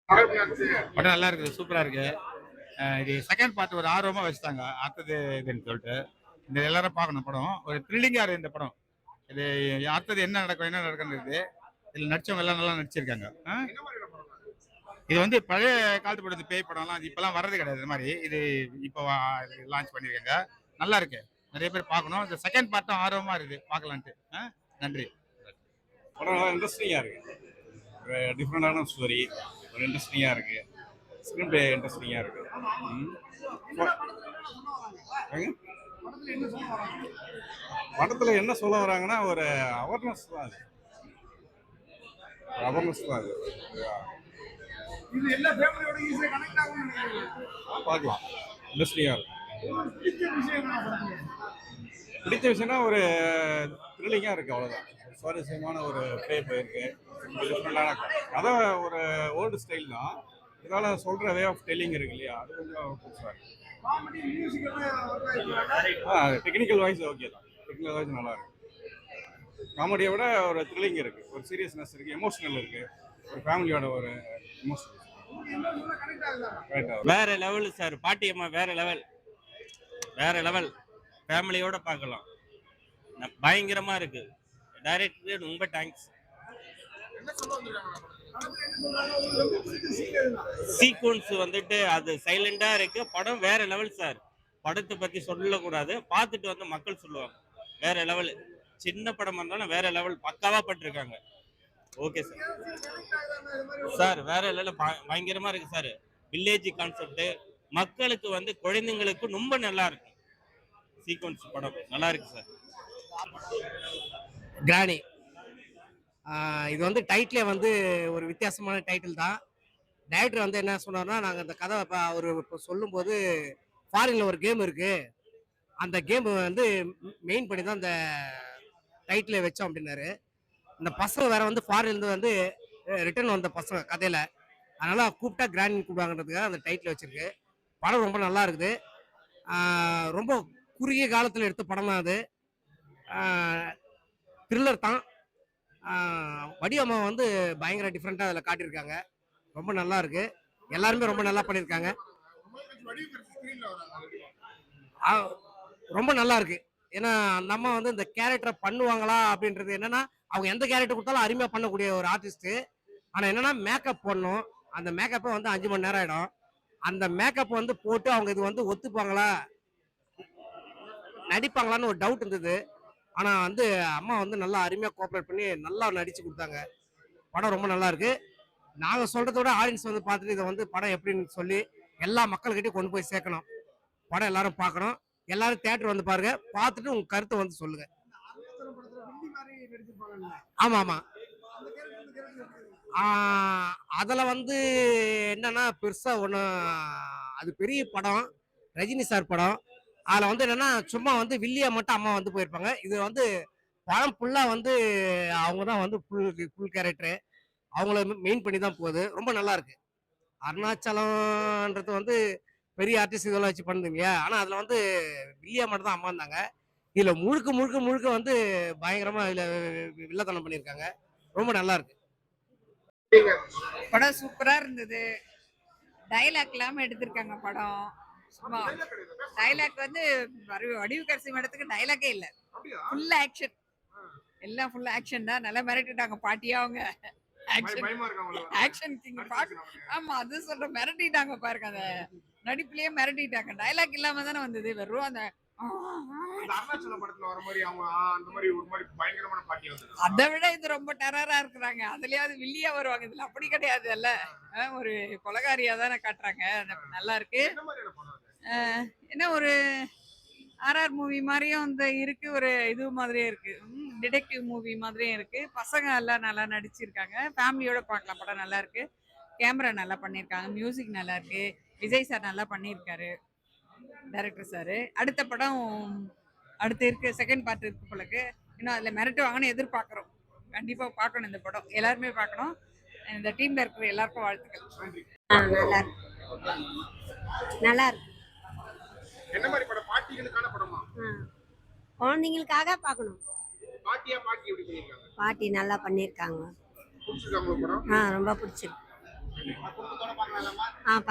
படம் நல்லா இருக்குது, சூப்பரா இருக்கு. இது செகண்ட் பார்ட் ஒரு ஆர்வமா வச்சுட்டாங்க, அடுத்தது இதுன்னு சொல்லிட்டு. இந்த எல்லாரும் பார்க்கணும் படம். ஒரு த்ரில்லிங்கா இருக்கு இந்த படம். இது அடுத்தது என்ன நடக்கும் என்ன நடக்குன்றது. இதுல நடிச்சவங்க எல்லாம் நல்லா நடிச்சிருக்காங்க. இது வந்து பழைய காலத்து படம், பேய் படம்லாம் அது இப்பெல்லாம் வர்றது கிடையாது. இது மாதிரி இது இப்போ லான்ச் பண்ணியிருக்காங்க. நல்லா இருக்கு, நிறைய பேர் பார்க்கணும். இந்த செகண்ட் பார்ட்டும் ஆர்வமா இருக்கு பார்க்கலான்ட்டு. நன்றி. படம் நல்லா இன்ட்ரெஸ்டிங்காக இருக்குது. ஒரு டிஃப்ரெண்டான ஸ்டோரி, ஒரு இன்ட்ரெஸ்டிங்காக இருக்குது. ஸ்க்ரீன் பிளே இன்ட்ரெஸ்டிங்காக இருக்குது. படத்தில் என்ன சொல்ல வராங்கன்னா ஒரு அவேர்னஸ் தான் அது. அவேர்னஸ் தான் அது. பார்க்கலாம், இன்ட்ரெஸ்டிங்காக இருக்கும். பிடிச்ச விஷயம்னா ஒரு த்ரில்லிங்காக இருக்குது, அவ்வளோதான். சுவாரஸ்யமான ஒரு ப்ளே போயிருக்கு. டிஃப்ரெண்டான கதை, ஒரு ஓல்டு ஸ்டைல் தான். இதனால் சொல்கிற வே ஆஃப் டெல்லிங் இருக்கு இல்லையா, அது கொஞ்சம் புதுசாக இருக்குது. டெக்னிக்கல் வைஸ் ஓகே தான், டெக்னிக்கல் வைஸ் நல்லா இருக்கு. காமெடியை விட ஒரு த்ரில்லிங் இருக்குது, ஒரு சீரியஸ்னஸ் இருக்குது, எமோஷனல் இருக்குது. ஒரு ஃபேமிலியோட ஒரு எமோஷனல் வேற லெவல் சார். பாட்டியம்மா வேற லெவல், வேற லெவல். ஃபேமிலியோட பார்க்கலாம், பயங்கரமா இருக்கு. டைரக்டருக்கு ரொம்ப தேங்க்ஸ். சீக்வன்ஸ் வந்துட்டு அது சைலண்டா இருக்கு. படம் வேற லெவல் சார். படத்தை பத்தி சொல்லக்கூடாது, பார்த்துட்டு வந்து மக்கள் சொல்லுவாங்க. வேற லெவல். சின்ன படமா இருந்தாலும் வேற லெவல், பக்காவா பட்டிருக்காங்க. Okay sir. சார் வேற லெவல், பயங்கரமா இருக்கு சார். வில்லேஜ் கான்செப்ட், மக்களுக்கு வந்து குழந்தைங்களுக்கு ரொம்ப நல்லா இருக்கு. சீக்வன்ஸ் படம் நல்லா இருக்கு சார். கிராணி, இது வந்து டைட்டிலே வந்து ஒரு வித்தியாசமான டைட்டில் தான். டைரக்டர் வந்து என்ன சொன்னார்னா, நாங்கள் அந்த கதை அவர் இப்போ சொல்லும்போது ஃபாரினில் ஒரு கேம் இருக்குது, அந்த கேம் வந்து மெயின் பண்ணி தான் அந்த டைட்டிலை வச்சோம் அப்படின்னாரு. இந்த பசங்க வேற வந்து ஃபாரின்லேருந்து வந்து ரிட்டர்ன் வந்த பசங்க கதையில், அதனால் கூப்பிட்டா கிராண்டின்னு கூப்பிடுவாங்கன்றதுக்காக அந்த டைட்டில் வச்சுருக்கு. படம் ரொம்ப நல்லா இருக்குது. ரொம்ப குறுகிய காலத்தில் எடுத்த படம் தான் அது. த்ரில்லர் தான். வடிவம்மா வந்து பயங்கர டிஃப்ரெண்ட்டாக அதில் காட்டியிருக்காங்க. ரொம்ப நல்லா இருக்கு, எல்லாருமே ரொம்ப நல்லா பண்ணியிருக்காங்க. ரொம்ப நல்லா இருக்கு. ஏன்னா அந்த அம்மா வந்து இந்த கேரக்டரை பண்ணுவாங்களா அப்படின்றது என்னன்னா, அவங்க எந்த கேரக்டர் கொடுத்தாலும் அருமையாக பண்ணக்கூடிய ஒரு ஆர்டிஸ்ட்டு. ஆனால் என்னன்னா மேக்கப் போடணும், அந்த மேக்கப்பை வந்து 5 மணி நேரம் ஆகிடும். அந்த மேக்கப் வந்து போட்டு அவங்க இது வந்து ஒத்துப்பாங்களா நடிப்பாங்களான்னு ஒரு டவுட் இருந்தது. ஆனால் வந்து அம்மா வந்து நல்லா அருமையாக கோஆப்ரேட் பண்ணி நல்லா நடிச்சு கொடுத்தாங்க. படம் ரொம்ப நல்லா இருக்கு. நாங்கள் சொல்றத விட ஆடியன்ஸ் வந்து பார்த்துட்டு இதை வந்து படம் எப்படின்னு சொல்லி எல்லா மக்கள்கிட்டையும் கொண்டு போய் சேர்க்கணும். படம் எல்லாரும் பார்க்கணும். எல்லாரும் தியேட்டர் வந்து பாருங்க, பார்த்துட்டு உங்க கருத்தை வந்து சொல்லுங்க. ஆமா ஆமா. அதுல வந்து என்னன்னா பெருசா ஒண்ணு, அது பெரிய படம், ரஜினி சார் படம். அதுல வந்து என்னன்னா சும்மா வந்து வில்லியா மட்டும் அம்மா வந்து போயிருப்பாங்க. இது வந்து படம் ஃபுல்லா வந்து அவங்க தான் வந்து ஃபுல் கேரக்டரு, அவங்கள மெயின் பண்ணி தான் போகுது. ரொம்ப நல்லா இருக்கு. அருணாச்சலம்ன்றது வந்து பெரிய ஆர்டிஸ்ட் இதெல்லாம் வச்சு பண்ணுதுங்க, ஆனா அதுல வந்து வில்லியா மட்டும் தான் அம்மா இருந்தாங்க. இதுல முழுக்க முழுக்க முழுக்க வந்து பயங்கரமா இதுல வில்லத்தனம் பண்ணியிருக்காங்க. ரொம்ப நல்லா இருக்கு. படம் சூப்பரா இருந்தது. டைலாக் இல்லாம எடுத்திருக்காங்க படம். சும்மா டைலாக் வந்து வடிவுக்கரசி மேடத்துக்கு டைலாக்கே இல்ல, ஃபுல் ஆக்ஷன். எல்லாம் ஃபுல் ஆக்ஷன் தான். நல்லா மிரட்டிட்டாங்க பாட்டியா அவங்க. Action king. ஆமா, அது சொல்ற மிரட்டிட்டாங்க பாருங்க, அந்த நடிப்புலயே மிரட்டிட்டாங்க. டைலாக் இல்லாம தானே வந்தது, வெறும் அந்த அதை விட இது ரொம்ப டெரரா இருக்கிறாங்க. அதுலயாவது வில்லியா வருவாங்க, இதுல அப்படி கிடையாது. அல்ல ஒரு கொலகாரியா தானே காட்டுறாங்க. நல்லா இருக்கு. என்ன ஒரு ஆர்ஆர் மூவி மாதிரியும் இந்த இருக்கு, ஒரு இது மாதிரியே இருக்கு, டிடெக்டிவ் மூவி மாதிரியும் இருக்கு. பசங்க எல்லாம் நல்லா நடிச்சிருக்காங்க, ஃபேமிலியோட பார்க்கலாம். படம் நல்லா இருக்கு. கேமரா நல்லா பண்ணியிருக்காங்க, மியூசிக் நல்லா இருக்கு. விஜய் சார் நல்லா பண்ணியிருக்காரு, டைரக்டர் சார். அடுத்த படம் அடுத்து இருக்கு, செகண்ட் பார்ட் இருக்கு போலக்கு. இன்னும் அதில் மிரட்டுவாங்கன்னு எதிர்பார்க்குறோம். கண்டிப்பாக பார்க்கணும் இந்த படம், எல்லாருமே பார்க்கணும். இந்த டீமில் இருக்கிற எல்லாருக்கும் வாழ்த்துக்கள். நல்லா இருக்கு, நல்லா இருக்கு. என்ன மாதிரி படம்? பாட்டிகளுக்கான படமா? குழந்தைங்களுக்காக பார்க்கணும். பாட்டியா? பாட்டி எப்படி பண்ணிருக்காங்க? பாட்டி நல்லா பண்ணியிருக்காங்க. பிடிச்சிருக்கா உங்களுக்கு படம்? ரொம்ப பிடிச்சிருக்கு. ஃபிலிம். குடும்பத்தோட பார்க்கலாமா? பார்க்க